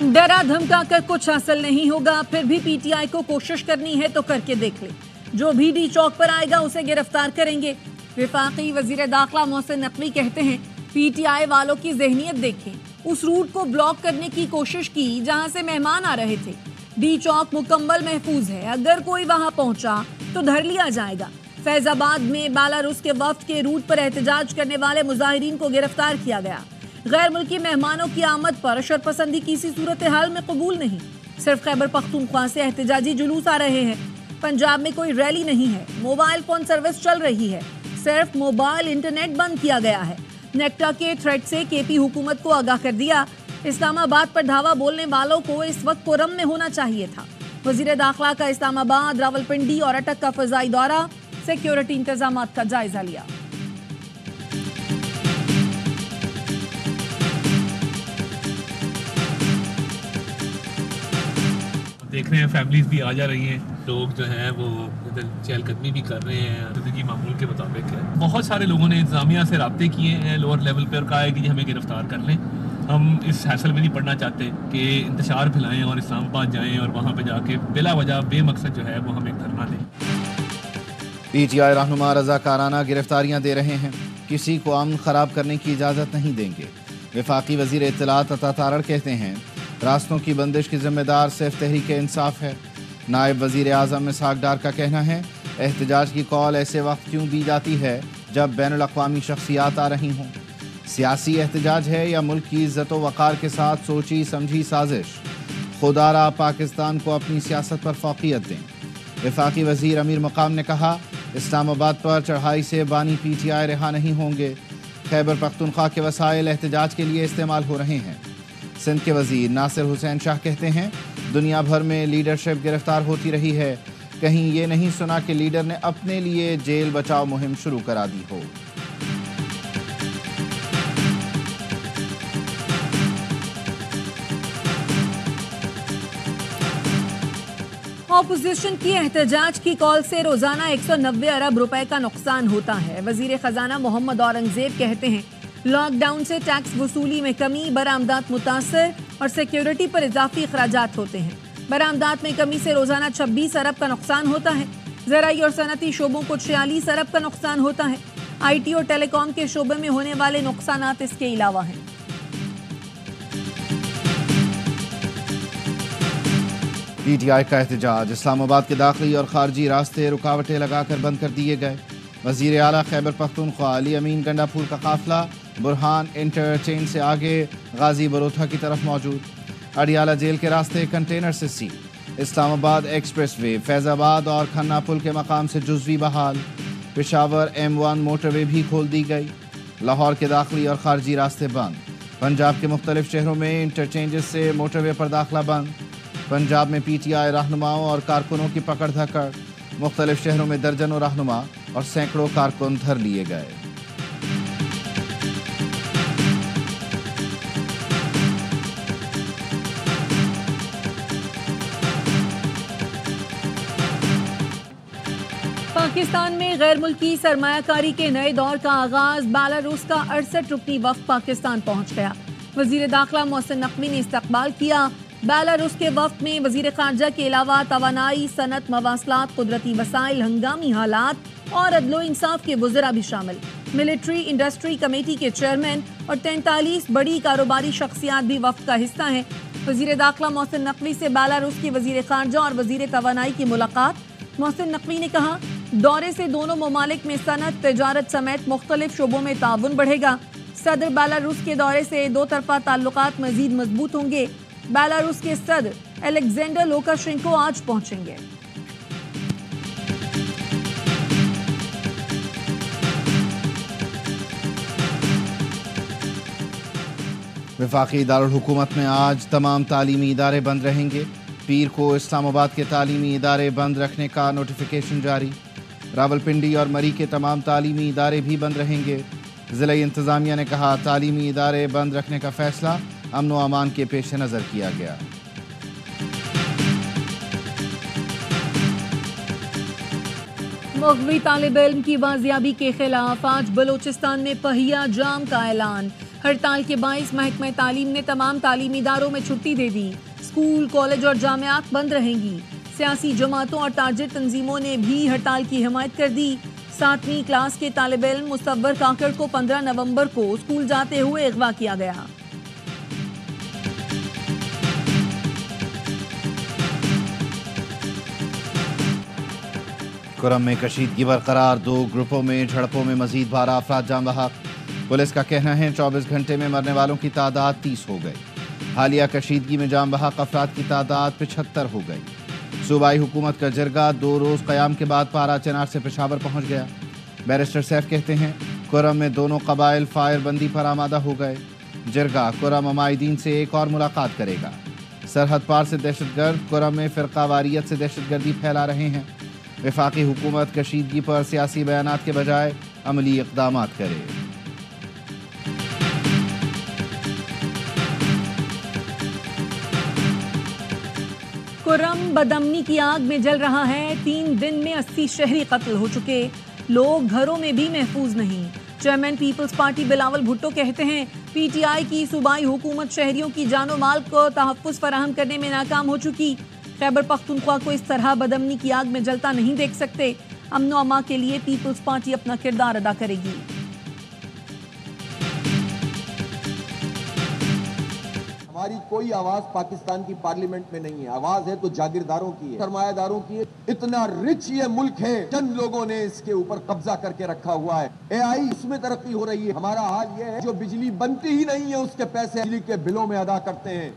डरा धमका कर कुछ हासिल नहीं होगा, फिर भी पीटीआई को कोशिश करनी है तो करके देख ले। जो भी डी चौक पर आएगा उसे गिरफ्तार करेंगे। वफाकी वजीर दाखिला मोहसिन नकवी कहते हैं, पीटीआई वालों की ज़हनियत देखें। उस रूट को ब्लॉक करने की कोशिश की जहां से मेहमान आ रहे थे। डी चौक मुकम्मल महफूज है, अगर कोई वहां पहुंचा तो धर लिया जाएगा। फैजाबाद में बेलारूस के वफ्द के रूट पर एहतजाज करने वाले मुजाहिरीन को गिरफ्तार किया गया। गैर मुल्की मेहमानों की आमद पर शरपसंदी किसी सूरत हाल में कबूल नहीं। सिर्फ खैबर पख्तूनख्वा से एहतजाजी जुलूस आ रहे हैं। पंजाब में कोई रैली नहीं है, मोबाइल फोन सर्विस चल रही है, सिर्फ मोबाइल इंटरनेट बंद किया गया है। नेक्टा के थ्रेट से केपी हुकूमत को आगाह कर दिया। इस्लामाबाद पर धावा बोलने वालों को इस वक्त कोरम में होना चाहिए था। वजीर दाखिला का इस्लामाबाद, रावलपिंडी और अटक का फजाई दौरा, सिक्योरिटी इंतजामात का जायजा लिया। देख रहे हैं फैमिलीज भी आ जा रही हैं, लोग जो हैं वो चहलकदमी भी कर रहे हैं, जिंदगी मामूल के मुताबिक है। बहुत सारे लोगों ने इंतजामिया से रब्ते किए हैं लोअर लेवल पर और कहा है कि हमें गिरफ्तार कर लें। हम इस हैसल में नहीं पड़ना चाहते कि इंतशार फैलाएं और इस्लामाबाद जाएं और वहाँ पे जाके बिला वजह बेमकसद जो है वो हम एक धरना दें। पीटीआई रहनुमा रज़ाकाराना गिरफ्तारियां दे रहे हैं, किसी को अमन खराब करने की इजाज़त नहीं देंगे। वफाकी वज़ीर इत्तलात अता तारड़ कहते हैं, रास्तों की बंदिश की जिम्मेदार सिर्फ तहरीक इंसाफ है। नायब वज़ीर आज़म इसहाक डार का कहना है, एहतजाज की कॉल ऐसे वक्त क्यों दी जाती है जब बैनुल अक़वामी शख्सियात आ रही हों। सियासी एहतजाज है या मुल्क की इज़्ज़त व वक़ार के साथ सोची समझी साजिश। खुदारा पाकिस्तान को अपनी सियासत पर फ़ौक़ियत दें। वफाकी वज़ीर अमीर मकाम ने कहा, इस्लामाबाद पर चढ़ाई से बानी पीटीआई रिहा नहीं होंगे। खैबर पख्तूनख्वा के वसाइल एहतजाज के लिए इस्तेमाल हो रहे हैं। सिंध के वज़ीर नासिर हुसैन शाह कहते हैं, दुनिया भर में लीडरशिप गिरफ्तार होती रही है, कहीं ये नहीं सुना कि लीडर ने अपने लिए जेल बचाओ मुहिम शुरू करा दी हो। ऑपोजिशन की एहतजाज की कॉल से रोजाना 190 अरब रुपए का नुकसान होता है। वजीर खजाना मोहम्मद औरंगजेब कहते हैं, लॉकडाउन से टैक्स वसूली में कमी, बरामदात मुतासर और सिक्योरिटी पर इजाफी अखराजात होते हैं। बरामदात में कमी से रोजाना 26 अरब का नुकसान होता है। ज़राई और सनती शोबों को 46 अरब का नुकसान होता है। IT और टेलीकॉम के शोबे में होने वाले नुकसानात इसके अलावा हैं। पीटीआई का एहतजाज, इस्लामाबाद के दाखिली और खारजी रास्ते रुकावटें लगाकर बंद कर दिए गए। वज़ीर आला खैबर पख्तूनख्वा अली अमीन गंडापुर का काफिला बुरहान इंटरचेंज से आगे गाजी बरोथा की तरफ मौजूद। अडियाला जेल के रास्ते कंटेनर से सी। इस्लामाबाद एक्सप्रेस वे, फैज़ाबाद और खन्ना पुल के मकाम से जुज़वी बहाल। पेशावर M1 मोटरवे भी खोल दी गई। लाहौर के दाखिली और खारजी रास्ते बंद। पंजाब के मुख्तलिफ शहरों में इंटरचेंजेस से मोटरवे पर दाखिला बंद। पंजाब में पीटीआई रहनुमाओं और कारकुनों की पकड़ धकड़। मुख्तलिफ शहरों में दर्जनों रहनुमा और सैकड़ों कारकुन धर लिए गए। पाकिस्तान में गैर मुल्की सरमायाकारी के नए दौर का आगाज। बेलारूस का 68 रुकनी वफ्द पाकिस्तान पहुंच गया। वजीर दाखिला मोहसिन नकवी ने इस्तकबाल किया। बेलारूस के वफ्द में वजीर खारजा के अलावा तवानाई, सनत, मवासलात, कुदरती वसाइल, हंगामी हालात और अदलो इंसाफ के वज़रा भी शामिल। मिलिट्री इंडस्ट्री कमेटी के चेयरमैन और 43 बड़ी कारोबारी शख्सियात भी वफ्द का हिस्सा हैं। वजीर दाखिला मोहसिन नकवी से बेलारूस के वजीर खारजा और वजीर तवानाई की मुलाकात। मोहसिन नकवी ने कहा, दौरे से दोनों ममालिक में सनत, तिजारत समेत मुख्तलिफ शोबों में ताउन बढ़ेगा। सदर बेलारूस के दौरे से दो तरफा ताल्लुकात मजीद मजबूत होंगे। बेलारूस के सदर अलेक्जेंडर लुकाशेंको आज पहुंचेंगे। वफाकी दारुल हुकूमत में आज तमाम तालीमी इदारे बंद रहेंगे। पीर को इस्लामाबाद के तालीमी इदारे बंद रखने का नोटिफिकेशन जारी। रावलपिंडी और मरी के तमाम तालीमी इदारे भी बंद रहेंगे। ज़िला इंतज़ामिया ने कहा, तालीमी इदारे बंद रखने का फैसला अमन व अमान के पेश नज़र किया गया। मगवी तालिब इल्म की बाजियाबी के खिलाफ आज बलोचिस्तान में पहिया जाम का ऐलान। हड़ताल के बाइस महकमा तालीम ने तमाम तालीमी इदारों में छुट्टी दे दी। स्कूल, कॉलेज और जामियात बंद रहेंगी। सियासी जमातों और ताजिर तंजीमों ने भी हड़ताल की हिमायत कर दी। 7वीं क्लास के तालिब इल्म मुसव्वर काकड़ को 15 नवंबर को स्कूल जाते हुए अगवा किया गया। कुरम में कशीदगी बरकरार, 2 ग्रुपों में झड़पों में मजीद 12 अफराद जान बहक। पुलिस का कहना है 24 घंटे में मरने वालों की तादाद 30 हो गई। हालिया कशीदगी में जान बहक अफराद की तादाद 75 हो गई। सूबाई हुकूमत का जरगा 2 रोज़ क़याम के बाद पारा चनार से पेशावर पहुँच गया। बैरिस्टर सैफ कहते हैं कुरम में दोनों कबाइल फायर बंदी पर आमादा हो गए। जरगा कुरम अमायदीन से एक और मुलाकात करेगा। सरहद पार से दहशतगर्द कुरम में फ़िरक़ावारियत से दहशतगर्दी फैला रहे हैं। वफाकी हुकूमत कशीदगी पर सियासी बयानात के बजाय अमली इक़दामात करे। कुरम बदअमनी की आग में जल रहा है। 3 दिन में 80 शहरी कत्ल हो चुके। लोग घरों में भी महफूज नहीं। Chairman Peoples Party Bilawal Bhutto कहते हैं पीटीआई की सूबाई हुकूमत शहरियों की जानो माल को तहफ़्फ़ुज़ फराहम करने में नाकाम हो चुकी। खैबर पख्तूनख्वा को इस तरह बदअमनी की आग में जलता नहीं देख सकते। अमन व अमा के लिए पीपल्स पार्टी अपना किरदार अदा करेगी। हमारी कोई आवाज पाकिस्तान की पार्लियामेंट में नहीं है। आवाज है तो जागीरदारों की है, सरमायादारों की है। इतना रिच ये मुल्क है, चंद लोगों ने इसके ऊपर कब्जा करके रखा हुआ है। एआई उसमें तरक्की हो रही है। हमारा हाल ये है जो बिजली बनती ही नहीं है उसके पैसे बिजली के बिलों में अदा करते हैं।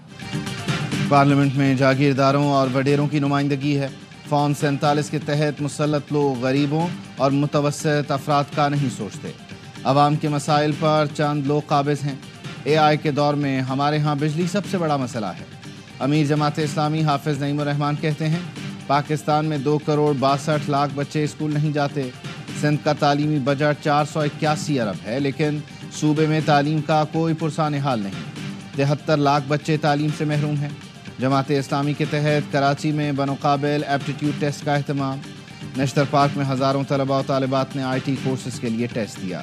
पार्लियामेंट में जागीरदारों और वडेरों की नुमाइंदगी है। फॉर्म 47 के तहत मुसल्लत लोग गरीबों और मुतवस्सित अफराद का नहीं सोचते। अवाम के मसाइल पर चंद लोग काबिज हैं। एआई के दौर में हमारे यहाँ बिजली सबसे बड़ा मसला है। अमीर जमात इस्लामी हाफिज नईमुर रहमान कहते हैं पाकिस्तान में 2 करोड़ 62 लाख बच्चे स्कूल नहीं जाते। सिंध का तालीमी बजट 481 अरब है, लेकिन सूबे में तालीम का कोई पुरसान हाल नहीं। 73 लाख बच्चे तालीम से महरूम हैं। जमात इस्लामी के तहत कराची में बनुकाबिल एप्टीट्यूड टेस्ट का अहतमाम। नश्तर पार्क में हज़ारों तलबा और तालिबात ने IT कोर्सेज के लिए टेस्ट दिया।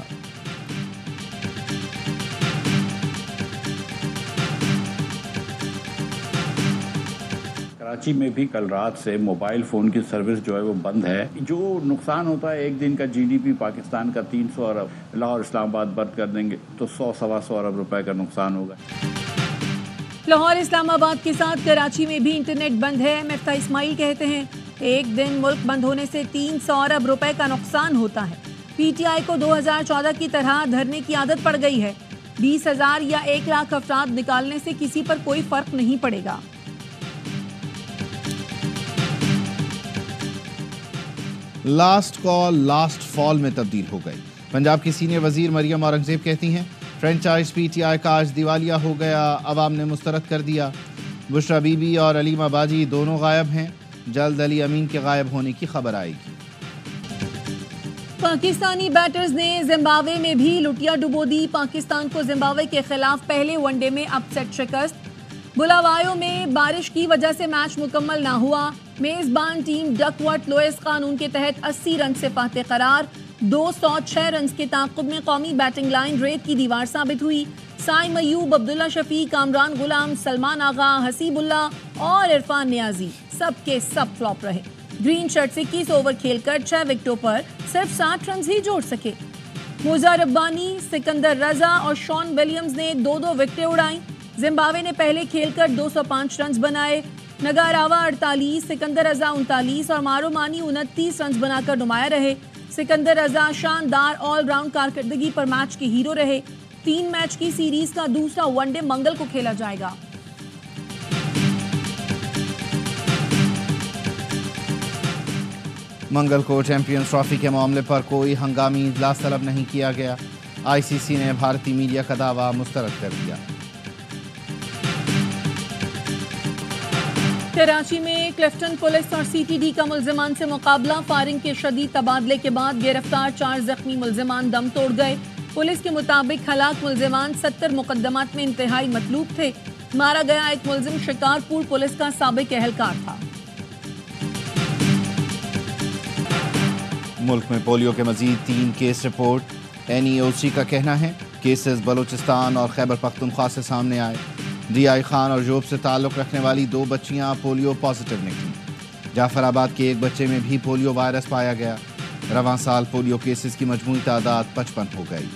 कराची में भी कल रात से मोबाइल फ़ोन की सर्विस जो है वो बंद है। जो नुकसान होता है एक दिन का GDP पाकिस्तान का 300 अरब, लाहौर इस्लामाबाद बंद कर देंगे तो 100-125 अरब रुपए का नुकसान होगा। लाहौर इस्लामाबाद के साथ कराची में भी इंटरनेट बंद है। मिफ्ता इस्माइल कहते हैं एक दिन मुल्क बंद होने से 300 अरब रुपए का नुकसान होता है। पीटीआई को 2014 की तरह धरने की आदत पड़ गई है। 20,000 या 1 लाख अफराद निकालने से किसी पर कोई फर्क नहीं पड़ेगा। लास्ट कॉल लास्ट फॉल में तब्दील हो गई। पंजाब की सीनियर वजीर मरियम औरंगजेब कहती हैं फ्रेंचाइज पीटीआई का आज दिवालिया हो गया, अवाम ने मुस्तरद कर दिया। बुशरा बीबी और अलीमा बाजी दोनों गायब हैं। जल्द अली अमीन के गायब होने की खबर आएगी। पाकिस्तानी बैटर्स ने जिम्बाब्वे में भी लुटिया डुबो दी। पाकिस्तान को जिम्बाब्वे के खिलाफ पहले वनडे में अपसेट शिकस्त। बुलावायो में बारिश की वजह से मैच मुकम्मल ना हुआ। मेजबान टीम डकवर्थ लोएस कानून के तहत 80 रन से फाते करार। 206 रन के ताक़ुब में कौमी बैटिंग लाइन रेत की दीवार साबित हुई। साइम अयूब, अब्दुल्ला शफीक, कामरान गुलाम, सलमान आगा, हसीबुल्ला और इरफान नियाजी सबके सब फ्लॉप रहे। ग्रीन शर्ट से 21 ओवर खेलकर 6 विकेटों पर सिर्फ 60 रन ही जोड़ सके। मोजा रब्बानी, सिकंदर रजा और शॉन विलियम्स ने 2-2 विकेटें उड़ाई। जिम्बाब्वे ने पहले खेलकर 205 रन बनाए। नगारावा 48, सिकंदर रजा 39 और मारूमानी 29 रन बनाकर नुमाया रहे। सिकंदर रजा शानदार ऑलराउंड कारकर्दगी पर मैच के हीरो रहे। 3 मैच की सीरीज का दूसरा वनडे मंगल को खेला जाएगा। मंगल को चैंपियंस ट्रॉफी के मामले पर कोई हंगामी इजलास तलब नहीं किया गया। ICC ने भारतीय मीडिया का दावा मुस्तरद कर दिया। कराची में क्लिफ्टन पुलिस और CTD का मुल्जिमान से मुकाबला। फायरिंग के शदीद तबादले के बाद गिरफ्तार 4 जख्मी मुल्जिमान दम तोड़ गए। पुलिस के मुताबिक हलाक मुल्जिमान 70 मुकदमात में इंतहाई मतलूब थे। मारा गया एक मुल्जिम शिकारपुर पुलिस का साबिक एहलकार था। ملک میں پولیو کے مزید 3 کیس رپورٹ. NEOC کا کہنا ہے کیسز بلوچستان اور خیبر پختونخوا سے سامنے آئے. DI خان اور جوب سے تعلق رکھنے والی 2 بچیاں پولیو پازیٹیو نکلیں. جعفر آباد کے ایک بچے میں بھی پولیو وائرس پایا گیا. رواں سال پولیو کیسز کی مجموعی تعداد 55 ہو گئی.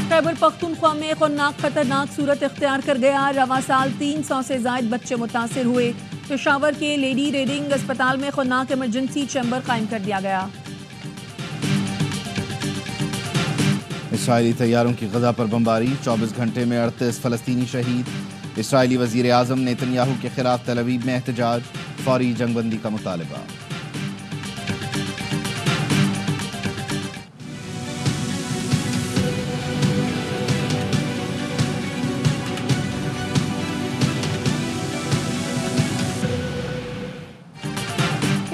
خیبر پختونخوا میں خطرناک صورت اختیار کر گیا. رواں سال 300 سے زائد بچے متاثر ہوئے. پشاور کے لیڈی ریڈنگ اسپتال میں خطرناک ایمرجنسی چیمبر قائم کر دیا گیا. اسرائیلی طیاروں کی غزہ پر بمباری. 24 گھنٹے میں 38 فلسطینی شہید. اسرائیلی وزیر اعظم نیتن یاہو کے خلاف تل ابیب میں احتجاج. فوری جنگ بندی کا مطالبہ.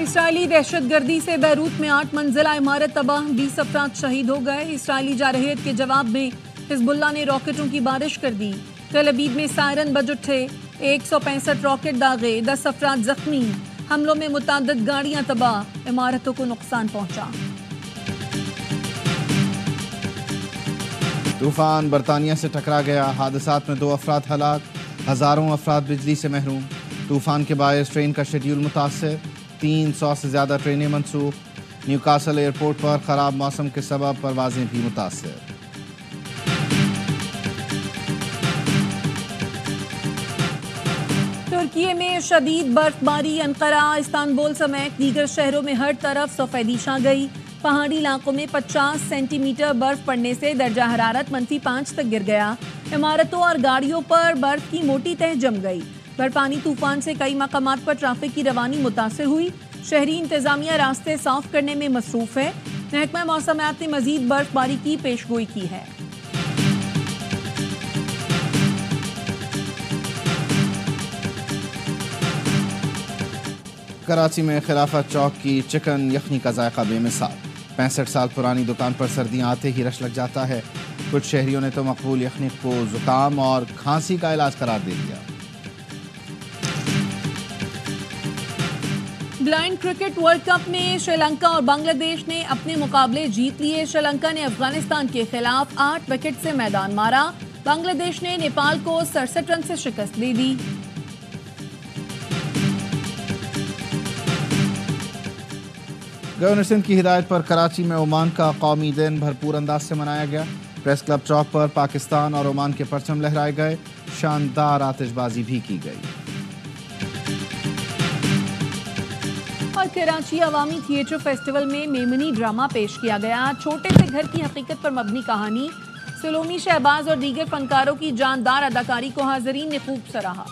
اسرائیلی دہشت گردی سے بیروت میں 8 منزلہ عمارت تباہ. 20 افراد شہید ہو گئے. اسرائیلی جارحیت کے جواب میں حزب اللہ نے راکٹوں کی بارش کر دی. تل ابیب میں سائرن بج اٹھے. 165 راکٹ داغے. 10 افراد زخمی. حملوں میں متعدد گاڑیاں تباہ. عمارتوں کو نقصان پہنچا. طوفان برطانیہ سے ٹکرا گیا. حادثات میں 2 افراد ہلاک. ہزاروں افراد بجلی سے محروم. طوفان کے باعث ٹرین کا شیڈیول متاثر. 300 سے زیادہ ٹرینیں منسوخ. نیوکاسل ایئرپورٹ پر خراب موسم کے سبب پروازیں بھی متاثر. ترکی میں شدید برف باری. انقرہ، استنبول سمیت دیگر شہروں میں ہر طرف سفیدی چھا گئی. پہاڑی علاقوں میں 50 سینٹی میٹر برف پڑنے سے درجہ حرارت -5 تک گر گیا. عمارتوں اور گاڑیوں پر برف کی موٹی تہ جم گئی. برفانی طوفان سے کئی مقامات پر ٹریفک کی روانی متاثر ہوئی. شہری انتظامیہ راستے صاف کرنے میں مصروف ہے. محکمہ موسمیات نے مزید برف باری کی پیشگوئی کی ہے. کراچی میں خلافت چوک کی چکن یخنی کا ذائقہ بے مثال. 65 سال پرانی دکان پر سردیاں آتے ہی رش لگ جاتا ہے. کچھ شہریوں نے تو مقبول یخنی کو زکام اور کھانسی کا علاج قرار دے دیا. بلائنڈ کرکٹ ورلڈ کپ میں سری لنکا اور بنگلہ دیش نے اپنے مقابلے جیت لیے. سری لنکا نے افغانستان کے خلاف 8 وکٹ سے میدان مارا. بنگلہ دیش نے نیپال کو 67 رن سے شکست دے دی. گورنر سندھ کی ہدایت پر کراچی میں عمان کا قومی دن بھرپور انداز سے منایا گیا. پریس کلب چوک پر پاکستان اور عمان کے پرچم لہرائے گئے. شاندار آتش بازی بھی کی گئی. اور کراچی عوامی تھیٹر فیسٹیول میں میمنی ڈرامہ پیش کیا گیا. چھوٹے سے گھر کی حقیقت پر مبنی کہانی. سلومی، شہباز اور دیگر فنکاروں کی جاندار اداکاری کو حاضرین نے خوب سراہا.